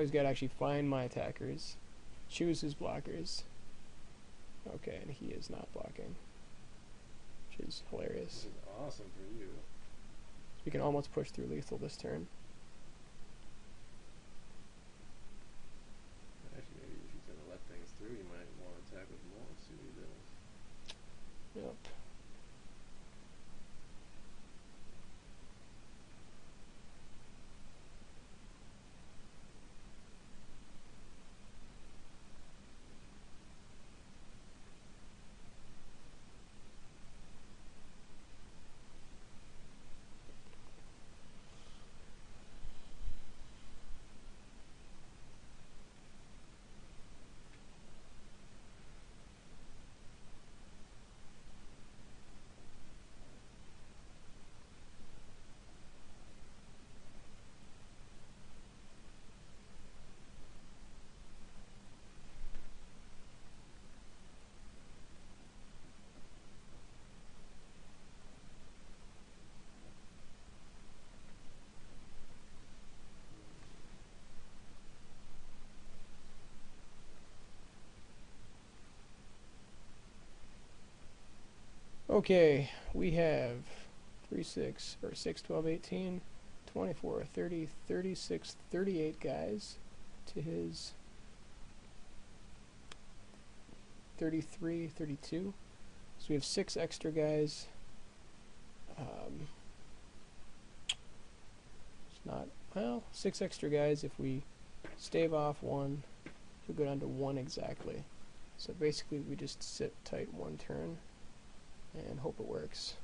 he's got to actually find my attackers, choose his blockers. Okay, and he is not blocking, which is hilarious. This is awesome for you. We can almost push through lethal this turn. Actually, maybe if he's gonna let things through, you might want to attack with more. See what he does. Yep. Okay, we have 3, 6, or 6, 12, 18, 24, 30, 36, 38 guys to his 33, 32. So we have 6 extra guys. It's not, well, 6 extra guys. If we stave off 1, we'll go down to 1 exactly. So basically we just sit tight 1 turn and hope it works.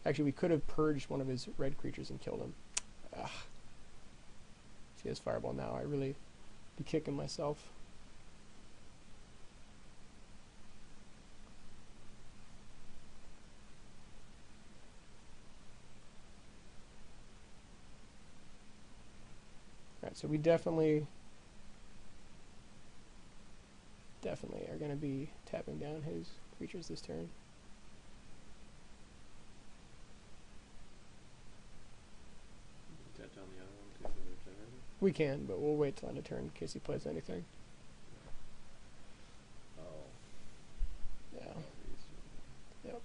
Actually, we could have purged one of his red creatures and killed him. Ugh. If he has fireball now, I really be kicking myself. Alright, so we definitely are going to be tapping down his creatures this turn. Tap down the other one, see if they're turn. We can, but we'll wait till end of turn in case he plays anything. Oh. Yeah. Yep.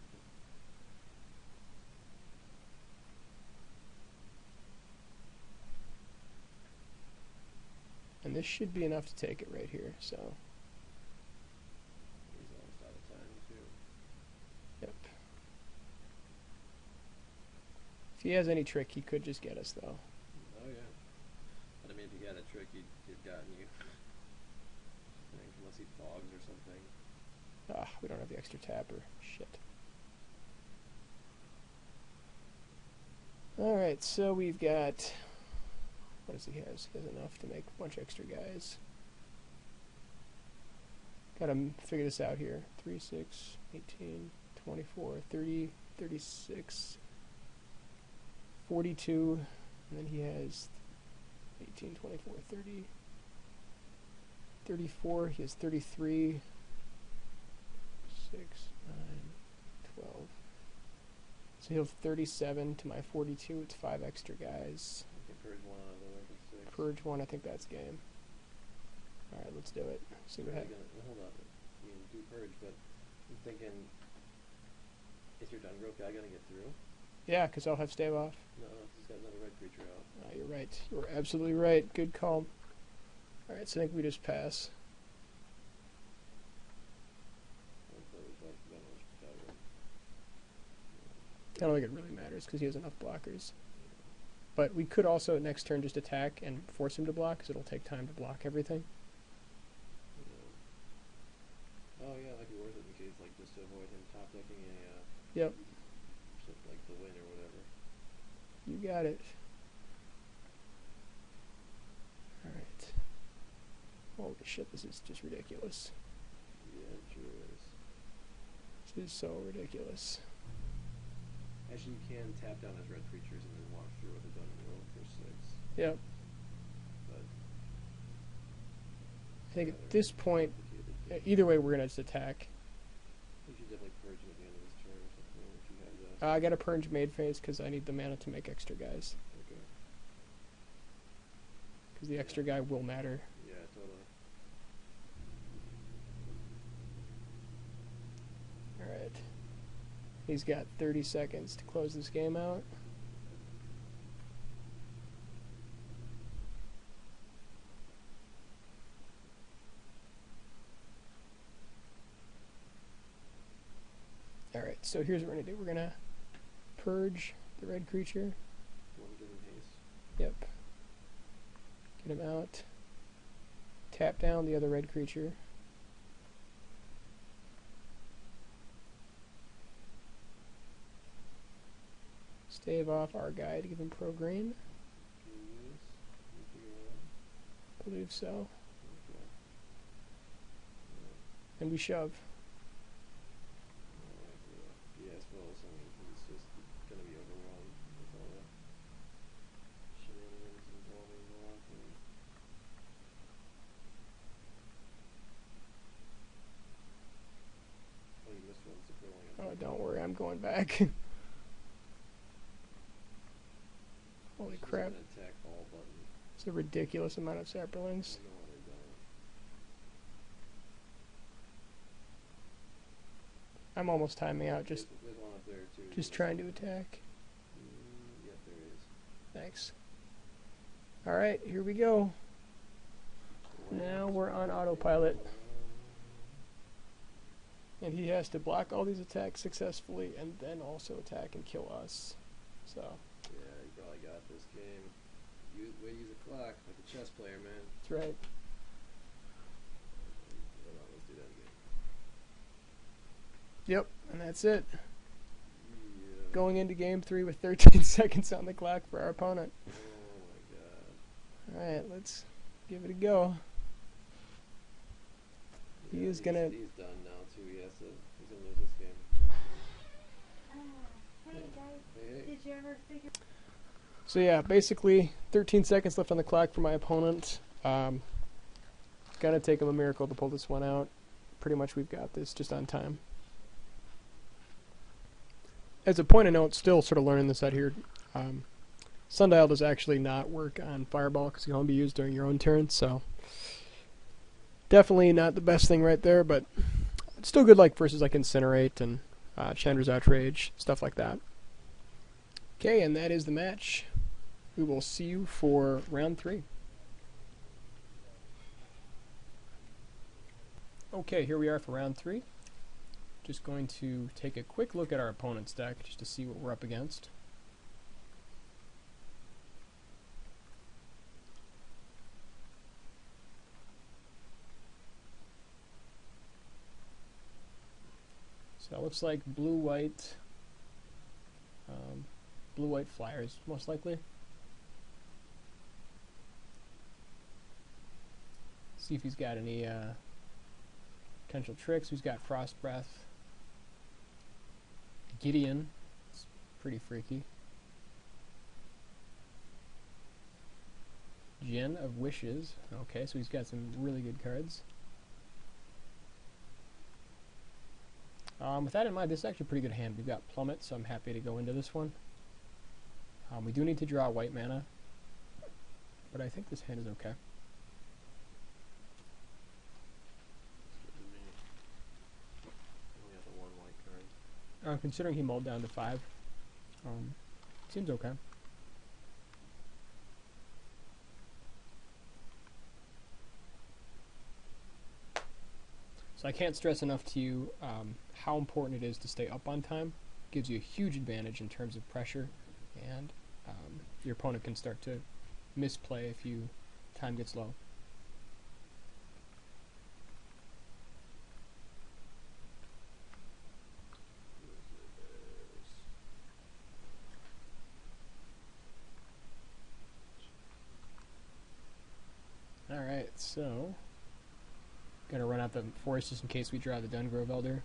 And this should be enough to take it right here, so. He's almost out of time, too. Yep. If he has any trick, he could just get us, though. Oh, yeah. But I mean, if you got a trick, he'd gotten you. I think, unless he fogs or something. Ah, we don't have the extra tapper. Shit. Alright, so we've got... What does he have? He has enough to make a bunch of extra guys. Gotta figure this out here. 3, 6, 18, 24, 30, 36, 42, and then he has 18, 24, 30, 34, he has 33, 6, 9, 12. So he'll have 37 to my 42, it's 5 extra guys. You can purge one out of the way for 6. Purge 1, I think that's game. Alright, let's do it. See what happens. Hold on. You can do purge, but I'm thinking, is your Dungrove guy gonna get through? Yeah, because I'll have stave off. No, he's got another red creature out. You're right. You're absolutely right. Good call. Alright, so I think we just pass. I don't think it really matters because he has enough blockers. But we could also next turn just attack and force him to block because it'll take time to block everything. Yeah. Oh yeah, it might be worth it in case, like, just to avoid him top decking a Yep. like the win or whatever. You got it. Alright. Holy shit, this is just ridiculous. Yeah, it sure is. This is so ridiculous. Actually, you can tap down his red creatures and then walk through with a Dungrove for 6. Yep. But I think at this point, complicated. either way, we're going to just attack. You should definitely purge him at the end of this turn or something if you have the... I got to purge Made Phase because I need the mana to make extra guys. Okay. because the extra guy will matter. Yeah, totally. Alright. He's got 30 seconds to close this game out. Alright, so here's what we're going to do. We're going to purge the red creature. One give him haste. Yep. Get him out. Tap down the other red creature. Stave off our guy to give him pro green. Can you use? Can you figure it out? I believe so. Okay. Yeah. And we shove. Alright, yeah. Yes, well, so I mean, he's just gonna be overwhelmed with all the shenanigans involving the lock and oh, you missed one, so put Oh, don't worry, I'm going back. Holy crap. An attack all button. It's a ridiculous amount of saplings. I know what they're done. I'm almost timing out, just There's one up there too. just trying to attack. Yep, there is. Thanks. Alright, here we go. Now we're on autopilot. And he has to block all these attacks successfully and then also attack and kill us. So, Yeah, you probably got this game. Way to use a clock like a chess player, man. that's right. Hold on, let's do that again. Yep, and that's it. Yeah. Going into game 3 with 13 seconds on the clock for our opponent. Oh my god. Alright, let's give it a go. He is gonna... He's done now too. He's gonna lose this game. Hey guys, Hey. did you ever figure? So yeah, basically 13 seconds left on the clock for my opponent. Gonna take him a miracle to pull this one out. Pretty much we've got this just on time. As a point of note, still sort of learning this out here. Sundial does actually not work on Fireball because it can only be used during your own turn, so definitely not the best thing right there, but it's still good like versus like Incinerate and Chandra's Outrage, stuff like that. Okay, and that is the match. We will see you for round 3. Okay, here we are for round 3. Just going to take a quick look at our opponent's deck just to see what we're up against. So it looks like blue-white flyers, most likely. See if he's got any potential tricks. He's got Frost Breath. Gideon. It's pretty freaky. Djinn of Wishes. Okay, so he's got some really good cards. With that in mind, this is actually a pretty good hand. We've got Plummet, so I'm happy to go into this one. We do need to draw white mana, but I think this hand is okay. Only have the one white card. Considering he mulled down to 5, seems okay. So I can't stress enough to you how important it is to stay up on time. Gives you a huge advantage in terms of pressure, and your opponent can start to misplay if time gets low. Alright, so gonna run out the forest just in case we draw the Dungrove Elder.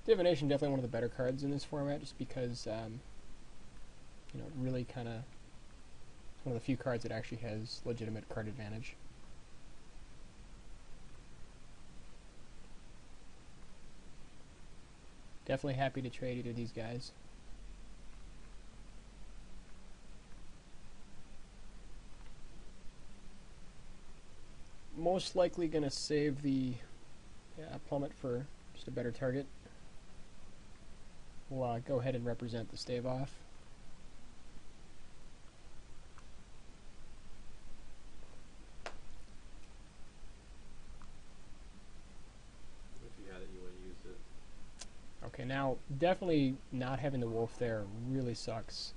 Divination definitely one of the better cards in this format, just because you know, it really kind of one of the few cards that actually has legitimate card advantage. Definitely happy to trade either of these guys. Most likely going to save the plummet for just a better target. We'll go ahead and represent the stave off. If you had it, you would have used it. Okay, now definitely not having the wolf there really sucks.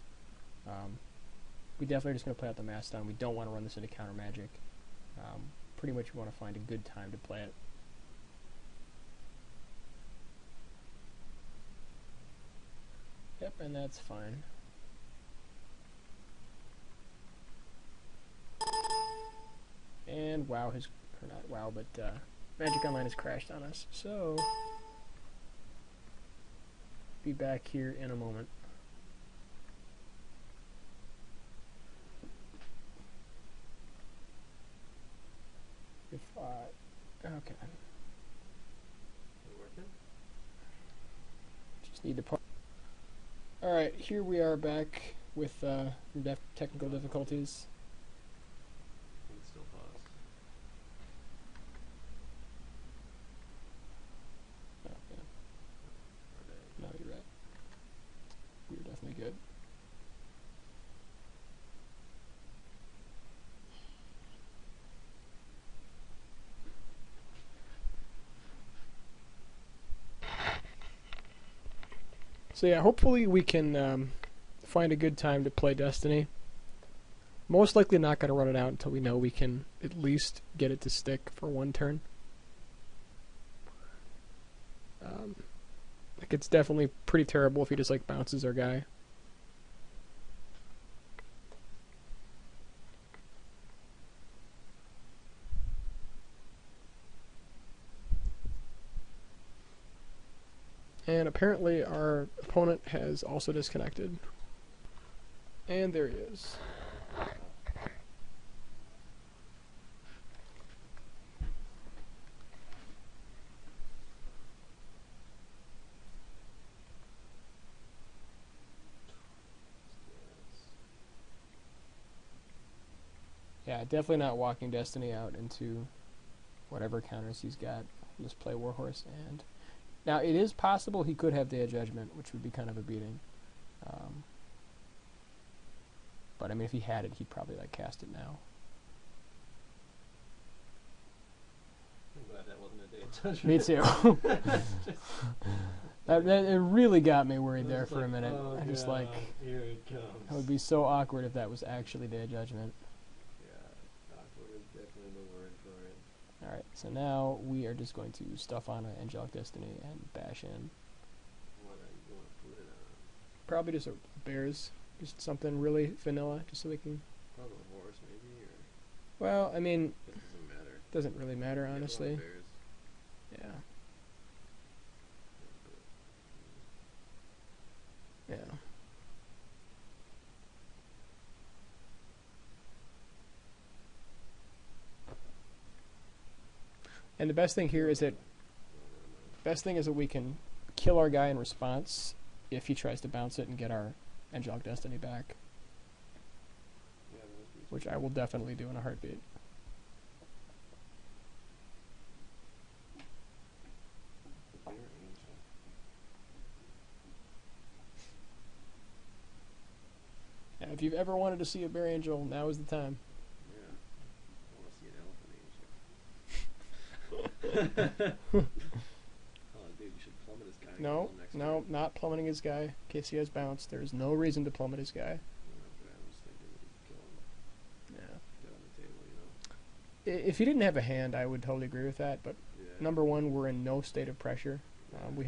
We definitely are just going to play out the Mastodon. We don't want to run this into counter magic. Pretty much want to find a good time to play it. Yep, and that's fine. And WoW or not WoW, but Magic Online has crashed on us. So, be back here in a moment. If okay. Working? Just need to pause. Alright, here we are back with technical difficulties. You can still pause. Oh, yeah. Are they? No, you're right. We're definitely good. So yeah, hopefully we can find a good time to play Destiny. Most likely not going to run it out until we know we can at least get it to stick for one turn. Like, it's definitely pretty terrible if he just like bounces our guy. And apparently our opponent has also disconnected. And there he is. Yeah, definitely not walking Destiny out into whatever counters he's got. Just play Warhorse. And now it is possible he could have Day of Judgment, which would be kind of a beating. But I mean, if he had it, he'd probably like cast it now. I'm glad that wasn't a Day of Me Judgment. too. It really got me worried there for a minute. Oh, I just God, like, here it comes. it would be so awkward if that was actually Day of Judgment. Yeah, awkward is definitely the word for it. Alright, so now we are just going to stuff on an Angelic Destiny and bash in. What are you going to put it on? Probably just a Bears. Just something really vanilla, just so we can... Probably a horse, maybe, or... Well, I mean, It doesn't matter. doesn't really matter, Yeah, put on honestly. Bears. Yeah. Yeah. And the best thing here is that we can kill our guy in response if he tries to bounce it and get our Angelic Destiny back, Yeah, which I will definitely do in a heartbeat. Bear Angel. Yeah, if you've ever wanted to see a Bear Angel, now is the time. Yeah. I want to see an elephant angel. Oh, dude, you should plummet this guy. and No, kill him next no, turn. not plummeting his guy in case he has bounce. There's no reason to plummet his guy. Yeah, I was thinking we could kill him. Yeah. Get on the table, you know. If he didn't have a hand, I would totally agree with that, but Yeah. number one, we're in no state of pressure. We